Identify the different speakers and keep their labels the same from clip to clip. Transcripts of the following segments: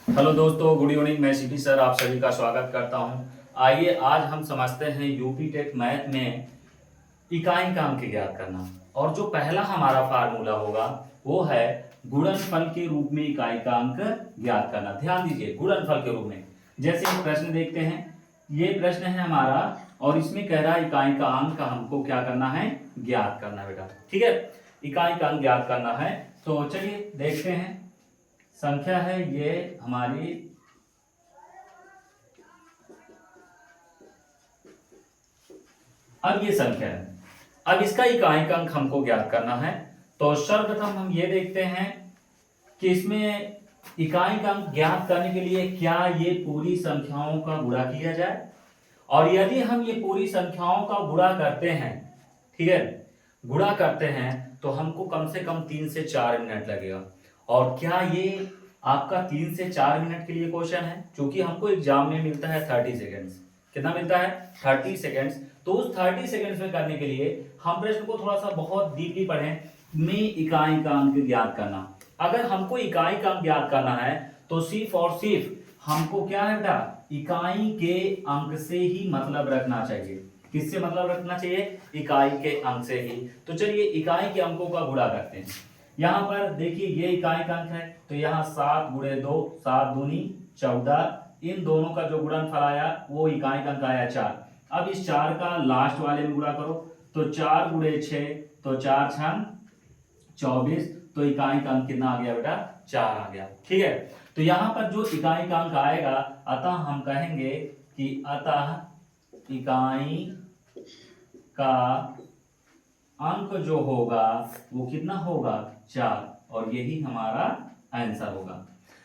Speaker 1: Hello दोस्तों, good evening. मैं CP sir आप सभी का स्वागत करता हूं। आइए आज हम समझते हैं यूपी टेक मैथ में इकाई का अंक ज्ञात करना। और जो पहला हमारा फार्मूला होगा वो है गुणनफल के रूप में इकाई का अंक ज्ञात करना। ध्यान दीजिए, गुणनफल के रूप में। जैसे एक प्रश्न देखते हैं, ये प्रश्न है हमारा और इसमें कह रहा है इकाई का अंक हमको क्या करना है, ज्ञात करना है बेटा। ठीक है, इकाई का अंक ज्ञात करना है। तो चलिए देखते हैं। संख्या है ये हमारी, अब ये संख्या है, अब इसका इकाई का अंक हमको ज्ञात करना है। तो सर्वप्रथम हम ये देखते हैं कि इसमें इकाई का अंक ज्ञात करने के लिए क्या ये पूरी संख्याओं का गुणा किया जाए, और यदि हम ये पूरी संख्याओं का गुणा करते हैं, ठीक है, गुणा करते हैं तो हमको कम से कम 3 से 4 मिनट लगेगा। और क्या ये आपका 3 से 4 मिनट के लिए क्वेश्चन है? क्योंकि हमको एग्जाम में मिलता है 30 सेकेंड्स। कितना मिलता है? 30 सेकेंड्स। तो उस 30 सेकेंड्स में करने के लिए हम प्रश्न को थोड़ा सा बहुत डीपली पढ़ें। में इकाई का अंक ज्ञात करना, अगर हमको इकाई का अंक ज्ञात करना है तो सिर्फ और सिर्फ हमको क्या है बेटा, इकाई के अंक से ही मतलब रखना चाहिए। किससे मतलब रखना चाहिए? इकाई के अंक से ही। तो चलिए इकाई के अंकों का गुणा करते हैं। यहाँ पर देखिए ये इकाई का अंक है, तो यहाँ 7 गुणे 2, 7 दूनी 14। इन दोनों का जो गुणनफल आया वो इकाई का अंक आया 4। अब इस 4 का लास्ट वाले में गुणा करो, तो 4 गुणे 6, तो 4 छन 24। तो इकाई का अंक कितना आ गया बेटा? 4 आ गया। ठीक है, तो यहाँ पर जो इकाई का अंक आएगा, अतः हम कहेंगे कि अतः इकाई का अंक जो होगा वो कितना होगा? 4। और यही हमारा आंसर होगा।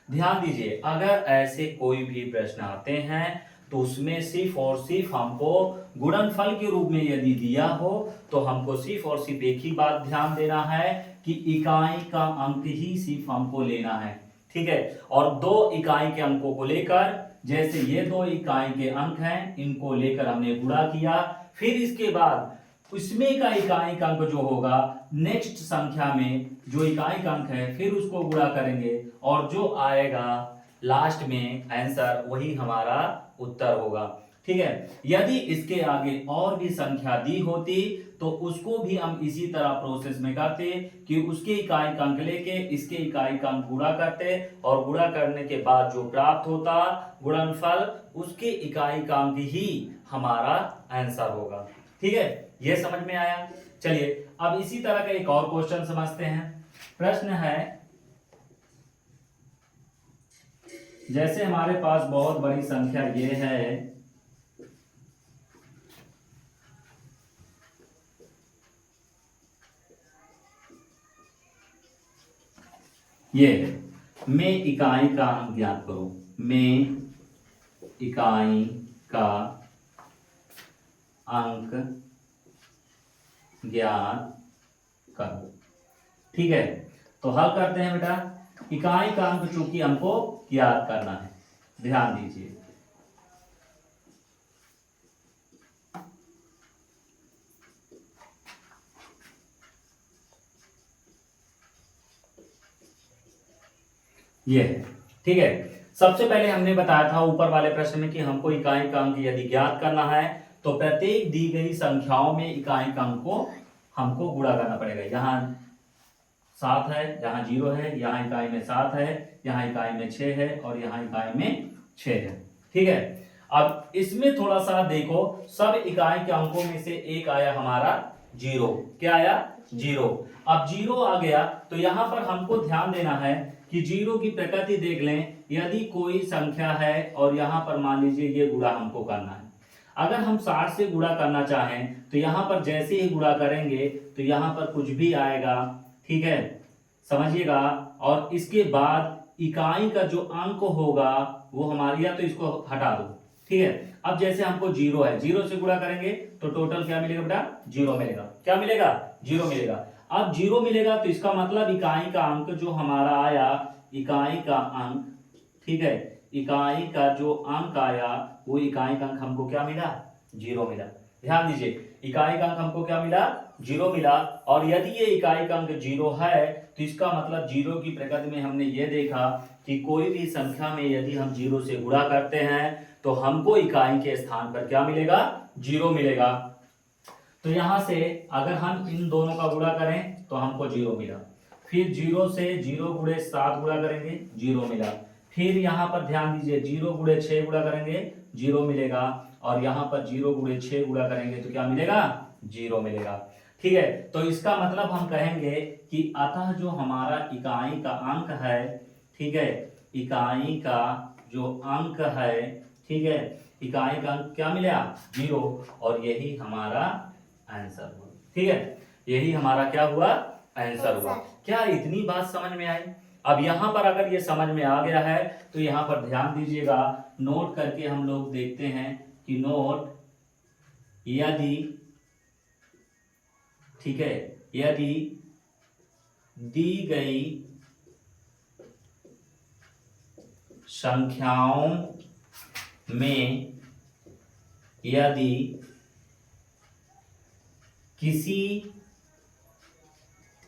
Speaker 1: ध्यान दीजिए, अगर ऐसे कोई भी प्रश्न आते हैं तो उसमें सिर्फ और सिर्फ हमको गुणनफल के रूप में यदि दिया हो तो हमको सिर्फ और सिर्फ एक ही बात ध्यान देना है कि इकाई का अंक ही सिर्फ हमको लेना है। ठीक है, और 2 इकाई के अंकों को लेकर, जैसे ये 2 इकाई के अंक हैं, इनको लेकर हमने गुणा किया, फिर इसके बाद उसमें का इकाई का अंक जो होगा नेक्स्ट संख्या में जो इकाई का अंक है फिर उसको गुणा करेंगे, और जो आएगा लास्ट में आंसर वही हमारा उत्तर होगा। ठीक है, यदि इसके आगे और भी संख्या दी होती तो उसको भी हम इसी तरह प्रोसेस में करते कि उसके इकाई का अंक लेके इसके इकाई का अंक गुणा करते, और गुणा करने के बाद जो प्राप्त होता गुणनफल, उसके इकाई का अंक ही हमारा आंसर होगा। ठीक है, ये समझ में आया। चलिए अब इसी तरह का एक और क्वेश्चन समझते हैं। प्रश्न है, जैसे हमारे पास बहुत बड़ी संख्या ये है, ये में इकाई का अंक ज्ञात करो, में इकाई का अंक ज्ञात करो। ठीक है, तो हल करते हैं बेटा। इकाई का अंक चूंकि हमको ज्ञात करना है, ध्यान दीजिए। ये है, ठीक है। सबसे पहले हमने बताया था ऊपर वाले प्रश्न में कि हमको इकाई का अंक यदि ज्ञात करना है तो प्रत्येक दी गई संख्याओं में इकाई का अंक को हमको गुणा करना पड़ेगा। यहाँ 7 है, यहाँ 0 है, यहाँ इकाई में 7 है, यहाँ इकाई में 6 है, और यहाँ इकाई में 6 है। ठीक है, अब इसमें थोड़ा सा देखो, सब इकाई के अंकों में से एक आया हमारा 0। क्या आया? 0। अब 0 आ गया तो यहाँ पर हमको ध्यान देना है कि 0 की प्रकृति देख लें। यदि कोई संख्या है और यहाँ पर मान लीजिए ये गुणा हमको करना है, अगर हम 60 से गुणा करना चाहें तो यहाँ पर जैसे ही गुणा करेंगे तो यहाँ पर कुछ भी आएगा। ठीक है, समझिएगा। और इसके बाद इकाई का जो अंक होगा वो हमारी, या तो इसको हटा दो। ठीक है, अब जैसे हमको 0 है, 0 से गुणा करेंगे तो टोटल क्या मिलेगा बेटा? 0 मिलेगा। क्या मिलेगा? 0 मिलेगा। अब 0 मिलेगा तो इसका मतलब इकाई का अंक जो हमारा आया, इकाई का अंक, ठीक है, इकाई का जो अंक आया वो इकाई का अंक हमको क्या मिला? 0 मिला। ध्यान दीजिए, इकाई का अंक हमको क्या मिला? जीरो मिला। और यदि ये इकाई का अंक जीरो है तो इसका मतलब जीरो की प्रकृति में हमने ये देखा कि कोई भी संख्या में यदि हम जीरो से गुणा करते हैं तो हमको इकाई के स्थान पर क्या मिलेगा, जीरो मिलेगा। तो यहां से अगर हम इन दोनों का गुणा करें तो हमको जीरो मिला, फिर जीरो से जीरो गुणे 7 गुणा करेंगे, जीरो मिला। फिर यहाँ पर ध्यान दीजिए, जीरो गुणे 6 गुणा करेंगे, जीरो मिलेगा। और यहाँ पर जीरो गुणे 6 गुणा करेंगे तो क्या मिलेगा, जीरो मिलेगा। ठीक है, तो इसका मतलब हम कहेंगे कि अतः जो हमारा इकाई का अंक है, ठीक है, इकाई का जो अंक है, ठीक है, इकाई का अंक क्या मिला, जीरो। और यही हमारा आंसर हुआ। ठीक है, यही हमारा क्या हुआ, आंसर हुआ। क्या इतनी बात समझ में आई? अब यहां पर अगर ये समझ में आ गया है तो यहां पर ध्यान दीजिएगा, नोट करके हम लोग देखते हैं कि नोट यदि, ठीक है, यदि दी गई संख्याओं में यदि किसी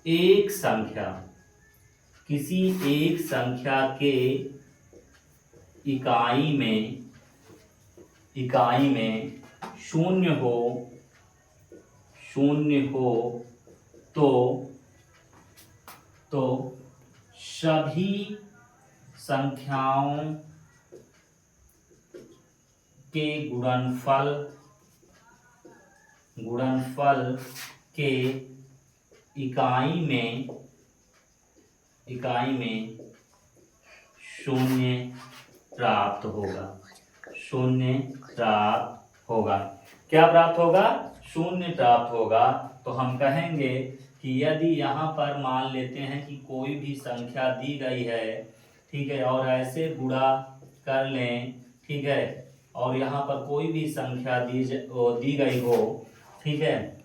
Speaker 1: एक संख्या के इकाई में शून्य हो तो सभी संख्याओं के गुणनफल के इकाई में शून्य प्राप्त होगा। क्या प्राप्त होगा, शून्य प्राप्त होगा। तो हम कहेंगे कि यदि यहाँ पर मान लेते हैं कि कोई भी संख्या दी गई है, ठीक है, और ऐसे गुणा कर लें, ठीक है, और यहाँ पर कोई भी संख्या दी गई हो, ठीक है,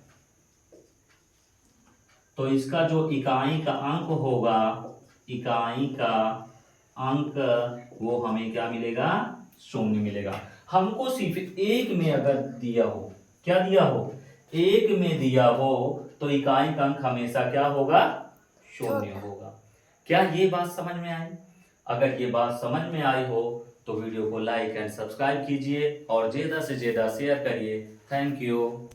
Speaker 1: तो इसका जो इकाई का अंक होगा, इकाई का अंक वो हमें क्या मिलेगा, शून्य मिलेगा। हमको सिर्फ एक में अगर दिया हो, क्या दिया हो, एक में दिया हो तो इकाई का अंक हमेशा क्या होगा, शून्य होगा। क्या ये बात समझ में आई? अगर ये बात समझ में आई हो तो वीडियो को लाइक एंड सब्सक्राइब कीजिए और ज्यादा से ज्यादा शेयर करिए। Thank you.